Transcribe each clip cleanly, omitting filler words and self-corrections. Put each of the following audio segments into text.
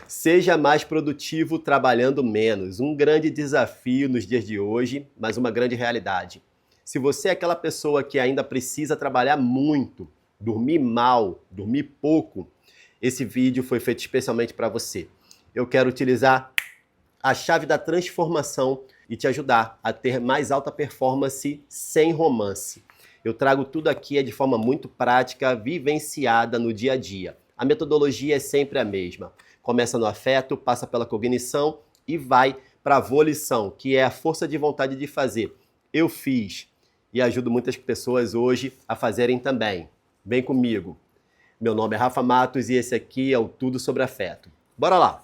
Seja mais produtivo trabalhando menos. Um grande desafio nos dias de hoje, mas uma grande realidade. Se você é aquela pessoa que ainda precisa trabalhar muito, dormir mal, dormir pouco, esse vídeo foi feito especialmente para você. Eu quero utilizar a chave da transformação e te ajudar a ter mais alta performance sem romance. Eu trago tudo aqui de forma muito prática, vivenciada no dia a dia. A metodologia é sempre a mesma. Começa no afeto, passa pela cognição e vai para a volição, que é a força de vontade de fazer. Eu fiz e ajudo muitas pessoas hoje a fazerem também. Vem comigo. Meu nome é Rafa Matos e esse aqui é o Tudo sobre Afeto. Bora lá!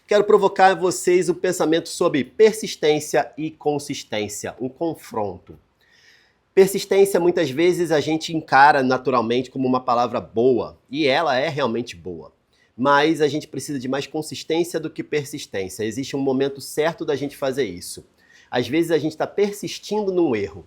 Quero provocar em vocês um pensamento sobre persistência e consistência, um confronto. Persistência, muitas vezes, a gente encara naturalmente como uma palavra boa, e ela é realmente boa. Mas a gente precisa de mais consistência do que persistência. Existe um momento certo da gente fazer isso. Às vezes a gente está persistindo num erro,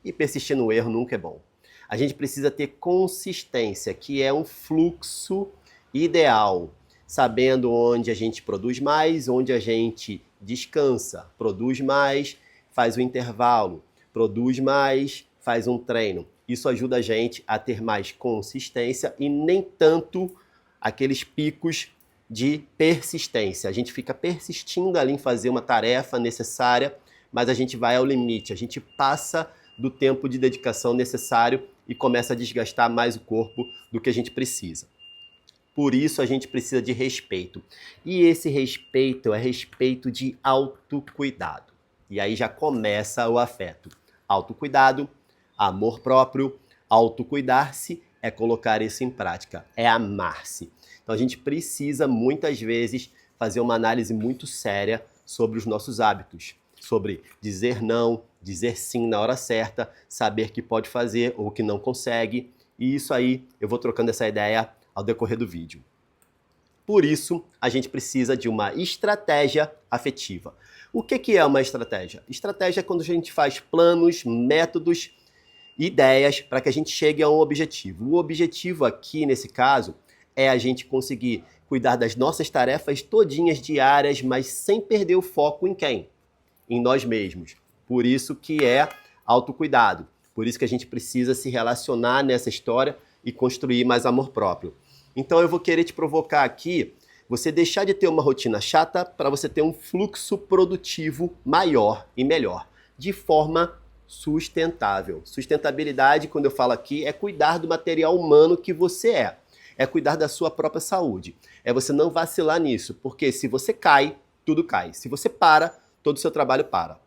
e persistir no erro nunca é bom. A gente precisa ter consistência, que é um fluxo ideal, sabendo onde a gente produz mais, onde a gente descansa, produz mais, faz o intervalo, produz mais, faz um treino. Isso ajuda a gente a ter mais consistência e nem tanto aqueles picos de persistência. A gente fica persistindo ali em fazer uma tarefa necessária, mas a gente vai ao limite, a gente passa do tempo de dedicação necessário e começa a desgastar mais o corpo do que a gente precisa. Por isso a gente precisa de respeito. E esse respeito é respeito de autocuidado. E aí já começa o afeto. Autocuidado, amor próprio, autocuidar-se é colocar isso em prática, é amar-se. Então a gente precisa muitas vezes fazer uma análise muito séria sobre os nossos hábitos, sobre dizer não, dizer sim na hora certa, saber que pode fazer ou que não consegue. E isso aí eu vou trocando essa ideia ao decorrer do vídeo. Por isso, a gente precisa de uma estratégia afetiva. O que é uma estratégia? Estratégia é quando a gente faz planos, métodos, ideias para que a gente chegue a um objetivo. O objetivo aqui, nesse caso, é a gente conseguir cuidar das nossas tarefas todinhas diárias, mas sem perder o foco em quem? Em nós mesmos. Por isso que é autocuidado. Por isso que a gente precisa se relacionar nessa história e construir mais amor próprio. Então eu vou querer te provocar aqui, você deixar de ter uma rotina chata para você ter um fluxo produtivo maior e melhor, de forma sustentável. Sustentabilidade, quando eu falo aqui, é cuidar do material humano que você é cuidar da sua própria saúde. É você não vacilar nisso, porque se você cai, tudo cai. Se você para, todo o seu trabalho para.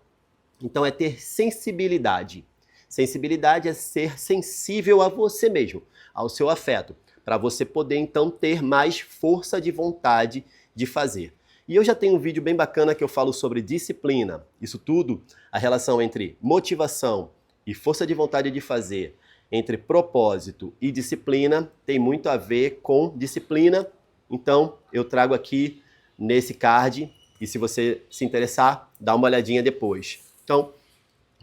Então é ter sensibilidade. Sensibilidade é ser sensível a você mesmo, ao seu afeto, para você poder então ter mais força de vontade de fazer. E eu já tenho um vídeo bem bacana que eu falo sobre disciplina. Isso tudo, a relação entre motivação e força de vontade de fazer, entre propósito e disciplina, tem muito a ver com disciplina. Então eu trago aqui nesse card e se você se interessar, dá uma olhadinha depois. Então,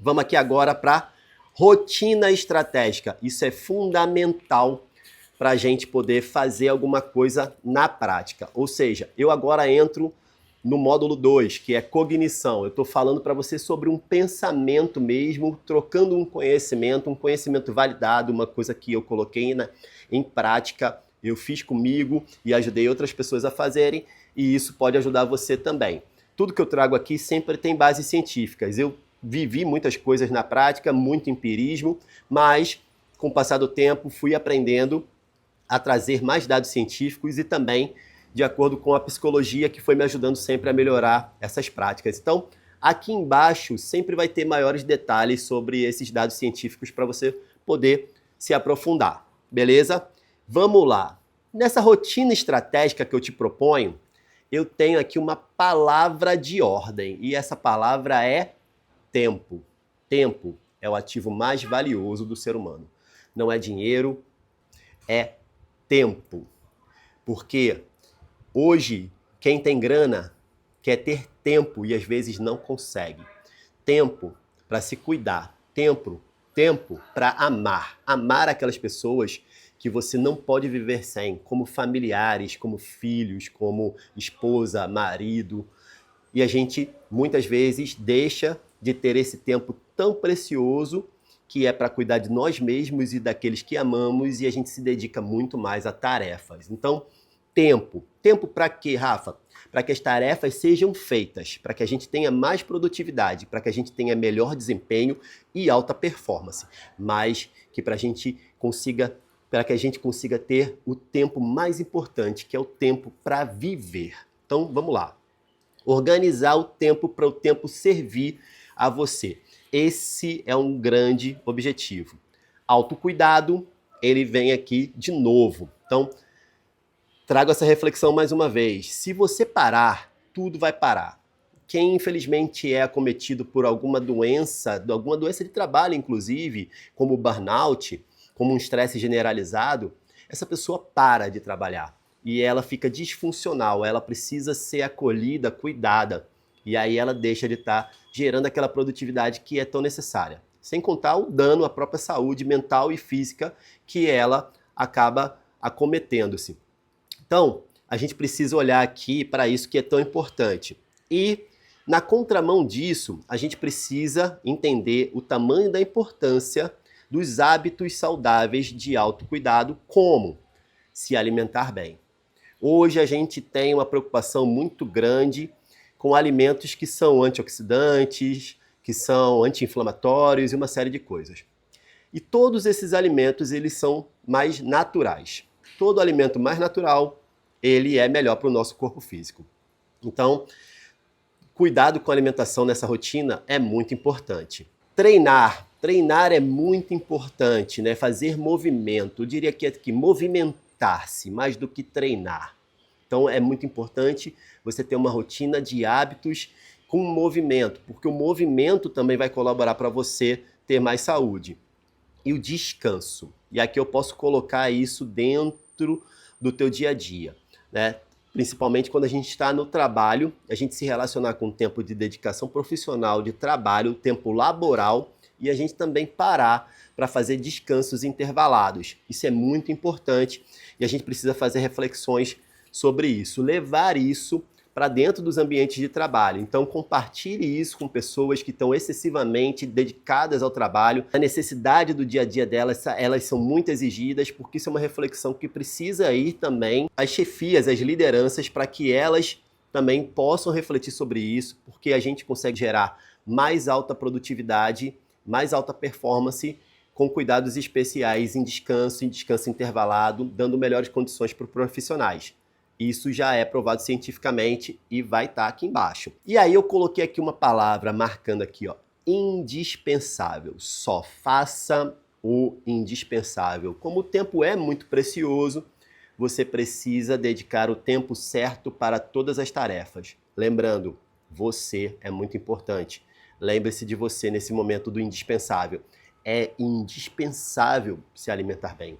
vamos aqui agora para rotina estratégica. Isso é fundamental para a gente poder fazer alguma coisa na prática. Ou seja, eu agora entro no módulo 2, que é cognição. Eu estou falando para você sobre um pensamento mesmo, trocando um conhecimento validado, uma coisa que eu coloquei em prática, eu fiz comigo e ajudei outras pessoas a fazerem, e isso pode ajudar você também. Tudo que eu trago aqui sempre tem bases científicas. Eu vivi muitas coisas na prática, muito empirismo, mas com o passar do tempo fui aprendendo a trazer mais dados científicos e também de acordo com a psicologia que foi me ajudando sempre a melhorar essas práticas. Então, aqui embaixo sempre vai ter maiores detalhes sobre esses dados científicos para você poder se aprofundar, beleza? Vamos lá. Nessa rotina estratégica que eu te proponho, eu tenho aqui uma palavra de ordem e essa palavra é tempo. Tempo é o ativo mais valioso do ser humano. Não é dinheiro, é tempo. Porque hoje, quem tem grana quer ter tempo e às vezes não consegue. Tempo para se cuidar. Tempo para amar. Amar aquelas pessoas que você não pode viver sem, como familiares, como filhos, como esposa, marido. E a gente, muitas vezes, deixa de ter esse tempo tão precioso que é para cuidar de nós mesmos e daqueles que amamos, e a gente se dedica muito mais a tarefas. Então, tempo. Tempo para quê, Rafa? Para que as tarefas sejam feitas, para que a gente tenha mais produtividade, para que a gente tenha melhor desempenho e alta performance, mas que para que a gente consiga ter o tempo mais importante, que é o tempo para viver. Então, vamos lá. Organizar o tempo para o tempo servir a você. Esse é um grande objetivo. Autocuidado, ele vem aqui de novo. Então, trago essa reflexão mais uma vez. Se você parar, tudo vai parar. Quem infelizmente é acometido por alguma doença de trabalho inclusive, como burnout, como um estresse generalizado, essa pessoa para de trabalhar e ela fica disfuncional, ela precisa ser acolhida, cuidada, e aí ela deixa de estar gerando aquela produtividade que é tão necessária. Sem contar o dano à própria saúde mental e física que ela acaba acometendo-se. Então, a gente precisa olhar aqui para isso que é tão importante. E, na contramão disso, a gente precisa entender o tamanho da importância dos hábitos saudáveis de autocuidado, como se alimentar bem. Hoje a gente tem uma preocupação muito grande com alimentos que são antioxidantes, que são anti-inflamatórios e uma série de coisas. E todos esses alimentos, eles são mais naturais. Todo alimento mais natural, ele é melhor para o nosso corpo físico. Então, cuidado com a alimentação nessa rotina é muito importante. Treinar é muito importante, né? Fazer movimento. Eu diria que é que movimentar-se mais do que treinar. Então é muito importante você ter uma rotina de hábitos com movimento, porque o movimento também vai colaborar para você ter mais saúde. E o descanso. E aqui eu posso colocar isso dentro do teu dia a dia, né? Principalmente quando a gente está no trabalho, a gente se relacionar com o tempo de dedicação profissional, de trabalho, tempo laboral, e a gente também parar para fazer descansos intervalados. Isso é muito importante e a gente precisa fazer reflexões sobre isso, levar isso para dentro dos ambientes de trabalho. Então, compartilhe isso com pessoas que estão excessivamente dedicadas ao trabalho. A necessidade do dia a dia delas, elas são muito exigidas, porque isso é uma reflexão que precisa ir também às chefias, às lideranças, para que elas também possam refletir sobre isso, porque a gente consegue gerar mais alta produtividade, mais alta performance, com cuidados especiais em descanso intervalado, dando melhores condições para os profissionais. Isso já é provado cientificamente e vai estar aqui embaixo. E aí eu coloquei aqui uma palavra marcando aqui, ó, indispensável. Só faça o indispensável. Como o tempo é muito precioso, você precisa dedicar o tempo certo para todas as tarefas. Lembrando, você é muito importante. Lembre-se de você nesse momento do indispensável. É indispensável se alimentar bem.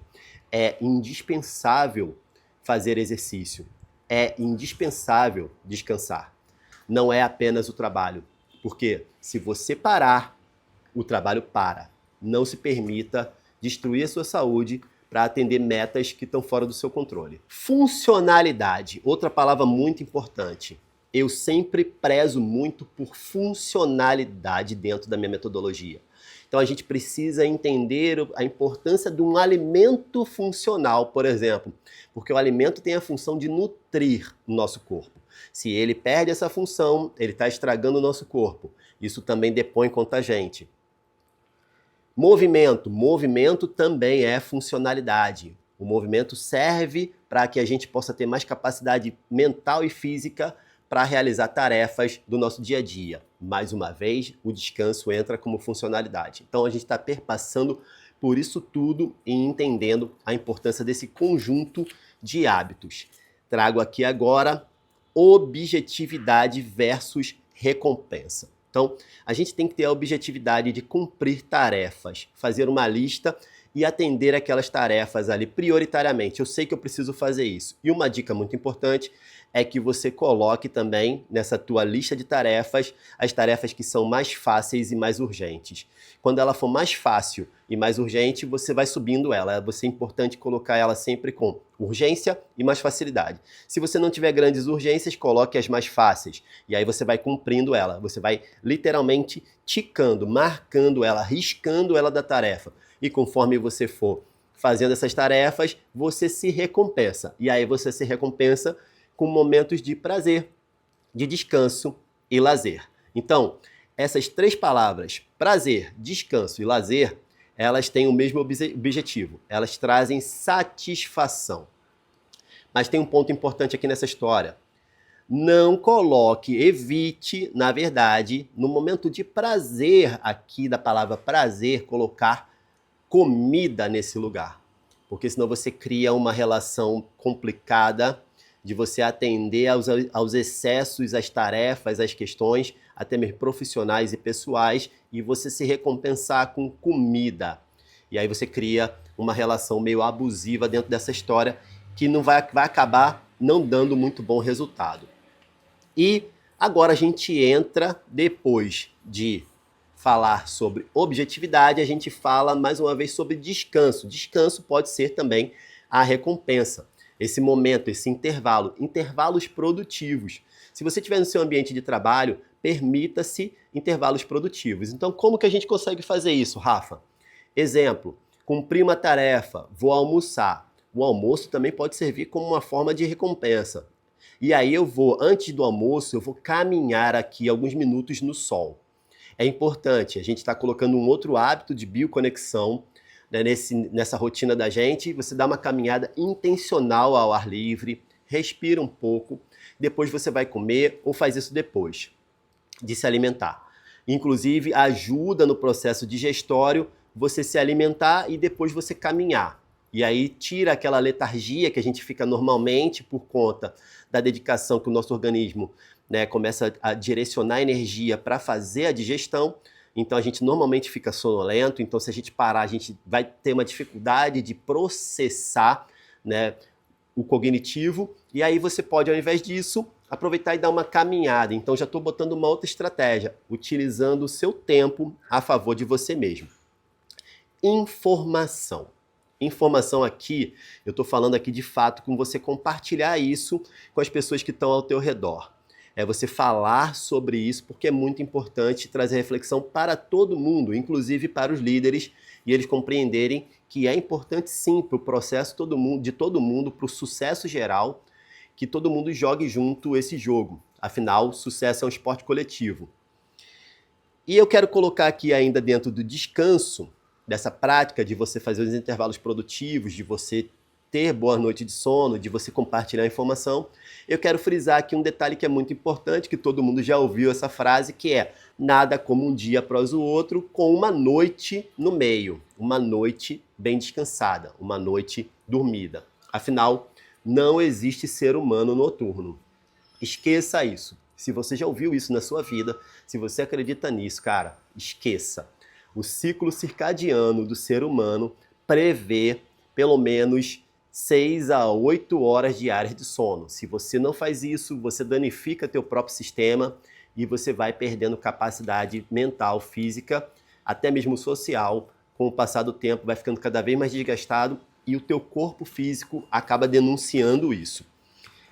É indispensável fazer exercício. É indispensável descansar. Não é apenas o trabalho. Porque se você parar, o trabalho para. Não se permita destruir a sua saúde para atender metas que estão fora do seu controle. Funcionalidade, outra palavra muito importante. Eu sempre prezo muito por funcionalidade dentro da minha metodologia. Então a gente precisa entender a importância de um alimento funcional, por exemplo, porque o alimento tem a função de nutrir o nosso corpo. Se ele perde essa função, ele está estragando o nosso corpo. Isso também depõe contra a gente. Movimento também é funcionalidade. O movimento serve para que a gente possa ter mais capacidade mental e física para realizar tarefas do nosso dia a dia. Mais uma vez, o descanso entra como funcionalidade. Então a gente está perpassando por isso tudo e entendendo a importância desse conjunto de hábitos. Trago aqui agora objetividade versus recompensa. Então, a gente tem que ter a objetividade de cumprir tarefas, fazer uma lista e atender aquelas tarefas ali prioritariamente. Eu sei que eu preciso fazer isso. E uma dica muito importante é que você coloque também nessa tua lista de tarefas as tarefas que são mais fáceis e mais urgentes. Quando ela for mais fácil e mais urgente, você vai subindo ela. É importante colocar ela sempre com urgência e mais facilidade. Se você não tiver grandes urgências, coloque as mais fáceis. E aí você vai cumprindo ela. Você vai literalmente ticando, marcando ela, riscando ela da tarefa. E conforme você for fazendo essas tarefas, você se recompensa. E aí você se recompensa com momentos de prazer, de descanso e lazer. Então, essas três palavras, prazer, descanso e lazer, elas têm o mesmo objetivo. Elas trazem satisfação. Mas tem um ponto importante aqui nessa história. Não coloque, evite, na verdade, no momento de prazer, aqui da palavra prazer, colocar comida nesse lugar. Porque senão você cria uma relação complicada de você atender aos excessos, às tarefas, às questões, até mesmo profissionais e pessoais, e você se recompensar com comida. E aí você cria uma relação meio abusiva dentro dessa história que não vai acabar não dando muito bom resultado. E agora a gente entra, depois de falar sobre objetividade, a gente fala mais uma vez sobre descanso. Descanso pode ser também a recompensa. Esse momento, esse intervalo, intervalos produtivos. Se você estiver no seu ambiente de trabalho, permita-se intervalos produtivos. Então, como que a gente consegue fazer isso, Rafa? Exemplo, cumprir uma tarefa, vou almoçar. O almoço também pode servir como uma forma de recompensa. E aí antes do almoço, eu vou caminhar aqui alguns minutos no sol. É importante, a gente está colocando um outro hábito de bioconexão, né, nessa rotina da gente. Você dá uma caminhada intencional ao ar livre, respira um pouco, depois você vai comer ou faz isso depois de se alimentar. Inclusive, ajuda no processo digestório você se alimentar e depois você caminhar. E aí tira aquela letargia que a gente fica normalmente por conta da dedicação que o nosso organismo, né, começa a direcionar energia para fazer a digestão. Então a gente normalmente fica sonolento, então se a gente parar, a gente vai ter uma dificuldade de processar, né, o cognitivo, e aí você pode, ao invés disso, aproveitar e dar uma caminhada. Então já estou botando uma outra estratégia, utilizando o seu tempo a favor de você mesmo. Informação. Informação aqui, eu estou falando aqui de fato com você compartilhar isso com as pessoas que estão ao teu redor. É você falar sobre isso, porque é muito importante trazer reflexão para todo mundo, inclusive para os líderes, e eles compreenderem que é importante sim para o processo de todo mundo, para o sucesso geral, que todo mundo jogue junto esse jogo. Afinal, sucesso é um esporte coletivo. E eu quero colocar aqui ainda dentro do descanso, dessa prática de você fazer os intervalos produtivos, de você ter boa noite de sono, de você compartilhar informação, eu quero frisar aqui um detalhe que é muito importante, que todo mundo já ouviu essa frase, que é nada como um dia após o outro, com uma noite no meio, uma noite bem descansada, uma noite dormida. Afinal, não existe ser humano noturno. Esqueça isso. Se você já ouviu isso na sua vida, se você acredita nisso, cara, esqueça. O ciclo circadiano do ser humano prevê pelo menos 6 a 8 horas diárias de sono. Se você não faz isso, você danifica teu próprio sistema e você vai perdendo capacidade mental, física, até mesmo social. Com o passar do tempo, vai ficando cada vez mais desgastado e o teu corpo físico acaba denunciando isso.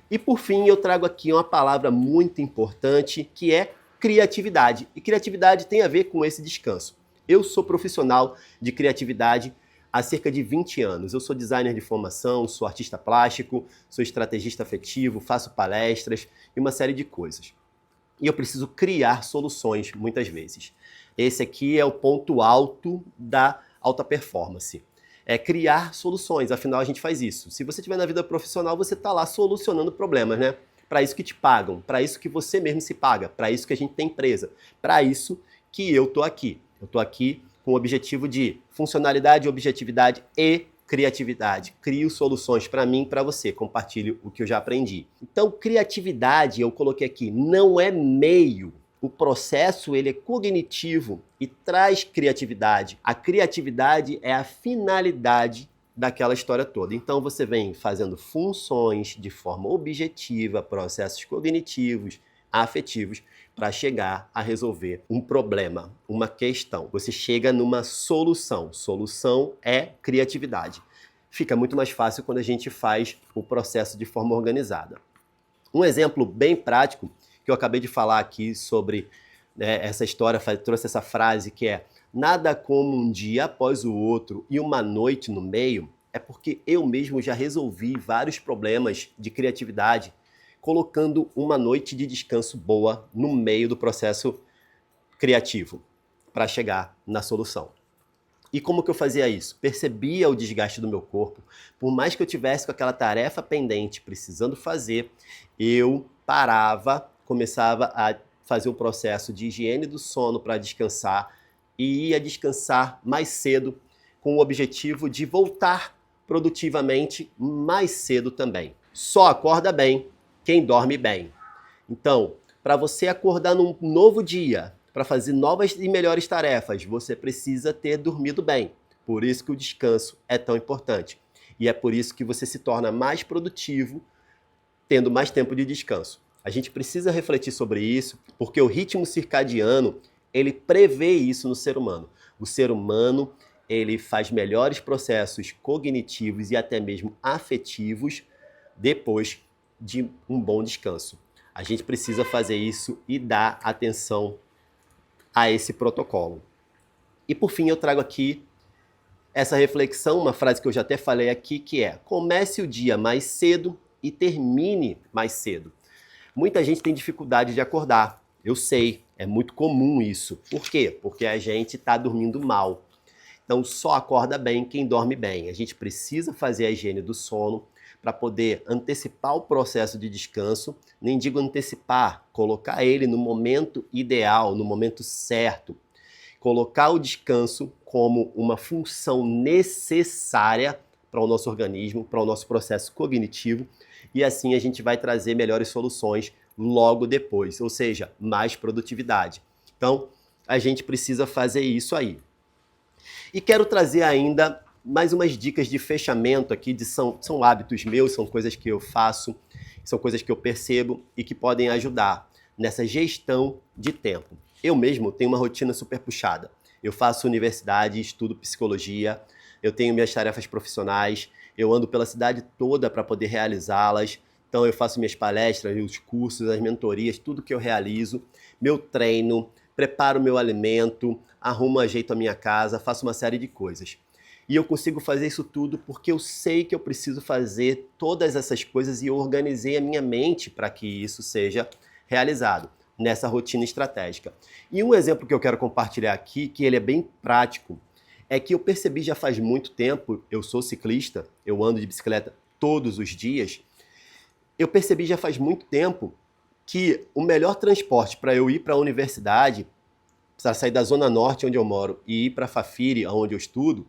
E por fim, eu trago aqui uma palavra muito importante, que é criatividade. E criatividade tem a ver com esse descanso. Eu sou profissional de criatividade há cerca de 20 anos. Eu sou designer de formação, sou artista plástico, sou estrategista afetivo, faço palestras e uma série de coisas. E eu preciso criar soluções muitas vezes. Esse aqui é o ponto alto da alta performance. É criar soluções, afinal a gente faz isso. Se você estiver na vida profissional, você está lá solucionando problemas, né? Para isso que te pagam, para isso que você mesmo se paga, para isso que a gente tem empresa, para isso que eu tô aqui. Eu tô aqui com o objetivo de funcionalidade, objetividade e criatividade. Crio soluções para mim e para você. Compartilho o que eu já aprendi. Então, criatividade, eu coloquei aqui, não é meio. O processo, ele é cognitivo e traz criatividade. A criatividade é a finalidade daquela história toda. Então você vem fazendo funções de forma objetiva, processos cognitivos, afetivos, para chegar a resolver um problema, uma questão. Você chega numa solução. Solução é criatividade. Fica muito mais fácil quando a gente faz o processo de forma organizada. Um exemplo bem prático, que eu acabei de falar aqui sobre essa história, trouxe essa frase que é: nada como um dia após o outro e uma noite no meio, é porque eu mesmo já resolvi vários problemas de criatividade colocando uma noite de descanso boa no meio do processo criativo para chegar na solução. E como que eu fazia isso? Percebia o desgaste do meu corpo. Por mais que eu tivesse com aquela tarefa pendente, precisando fazer, eu parava, começava a fazer um processo de higiene do sono para descansar e ia descansar mais cedo com o objetivo de voltar produtivamente mais cedo também. Só acorda bem quem dorme bem. Então, para você acordar num novo dia, para fazer novas e melhores tarefas, você precisa ter dormido bem. Por isso que o descanso é tão importante. E é por isso que você se torna mais produtivo tendo mais tempo de descanso. A gente precisa refletir sobre isso, porque o ritmo circadiano, ele prevê isso no ser humano. O ser humano, ele faz melhores processos cognitivos e até mesmo afetivos depois de um bom descanso. A gente precisa fazer isso e dar atenção a esse protocolo. E por fim eu trago aqui essa reflexão, uma frase que eu já até falei aqui, que é: comece o dia mais cedo e termine mais cedo. Muita gente tem dificuldade de acordar, eu sei, é muito comum isso. Por quê? Porque a gente está dormindo mal. Então só acorda bem quem dorme bem. A gente precisa fazer a higiene do sono para poder antecipar o processo de descanso, nem digo antecipar, colocar ele no momento ideal, no momento certo. Colocar o descanso como uma função necessária para o nosso organismo, para o nosso processo cognitivo, e assim a gente vai trazer melhores soluções logo depois, ou seja, mais produtividade. Então, a gente precisa fazer isso aí. E quero trazer ainda mais umas dicas de fechamento aqui, são hábitos meus, são coisas que eu faço, são coisas que eu percebo e que podem ajudar nessa gestão de tempo. Eu mesmo tenho uma rotina super puxada. Eu faço universidade, estudo psicologia, eu tenho minhas tarefas profissionais, eu ando pela cidade toda para poder realizá-las. Então eu faço minhas palestras, os cursos, as mentorias, tudo que eu realizo, meu treino, preparo meu alimento, arrumo, ajeito a minha casa, faço uma série de coisas. E eu consigo fazer isso tudo porque eu sei que eu preciso fazer todas essas coisas e eu organizei a minha mente para que isso seja realizado nessa rotina estratégica. E um exemplo que eu quero compartilhar aqui, que ele é bem prático, é que eu percebi já faz muito tempo, eu sou ciclista, eu ando de bicicleta todos os dias, eu percebi já faz muito tempo que o melhor transporte para eu ir para a universidade, para sair da Zona Norte, onde eu moro, e ir para Fafiri, onde eu estudo,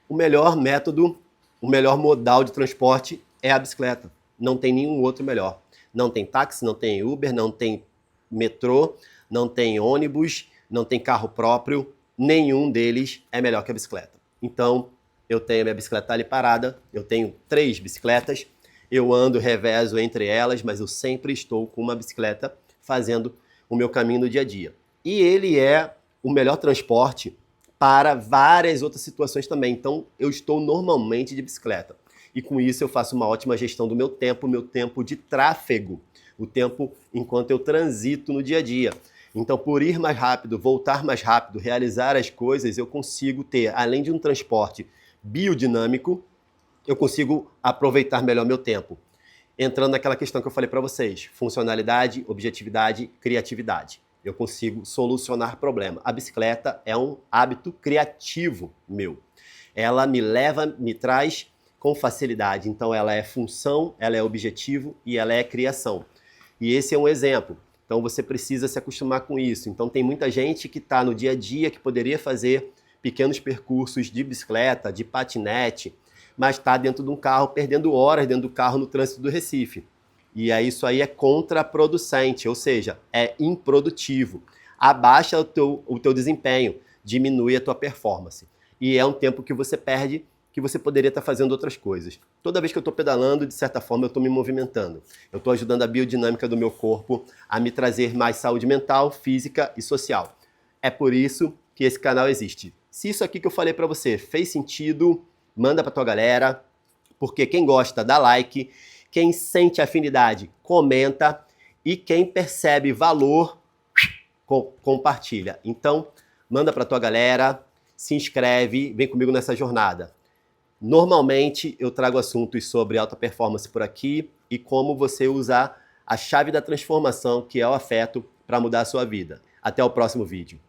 o melhor método, o melhor modal de transporte é a bicicleta. Não tem nenhum outro melhor. Não tem táxi, não tem Uber, não tem metrô, não tem ônibus, não tem carro próprio. Nenhum deles é melhor que a bicicleta. Então, eu tenho a minha bicicleta ali parada, eu tenho 3 bicicletas, eu ando, revezo entre elas, mas eu sempre estou com uma bicicleta fazendo o meu caminho no dia a dia. E ele é o melhor transporte para várias outras situações também. Então, eu estou normalmente de bicicleta. E com isso eu faço uma ótima gestão do meu tempo de tráfego, o tempo enquanto eu transito no dia a dia. Então, por ir mais rápido, voltar mais rápido, realizar as coisas, eu consigo ter, além de um transporte biodinâmico, eu consigo aproveitar melhor meu tempo. Entrando naquela questão que eu falei para vocês, funcionalidade, objetividade, criatividade. Eu consigo solucionar problema. A bicicleta é um hábito criativo meu. Ela me leva, me traz com facilidade. Então ela é função, ela é objetivo e ela é criação. E esse é um exemplo. Então você precisa se acostumar com isso. Então tem muita gente que está no dia a dia que poderia fazer pequenos percursos de bicicleta, de patinete, mas está dentro de um carro, perdendo horas dentro do carro no trânsito do Recife. E aí isso aí é contraproducente, ou seja, é improdutivo. Abaixa o teu desempenho, diminui a tua performance. E é um tempo que você perde, que você poderia estar fazendo outras coisas. Toda vez que eu estou pedalando, de certa forma, eu estou me movimentando. Eu estou ajudando a biodinâmica do meu corpo a me trazer mais saúde mental, física e social. É por isso que esse canal existe. Se isso aqui que eu falei para você fez sentido, manda para tua galera, porque quem gosta dá like, quem sente afinidade comenta e quem percebe valor compartilha. Então, manda para tua galera, se inscreve, vem comigo nessa jornada. Normalmente eu trago assuntos sobre alta performance por aqui e como você usar a chave da transformação, que é o afeto, para mudar a sua vida. Até o próximo vídeo.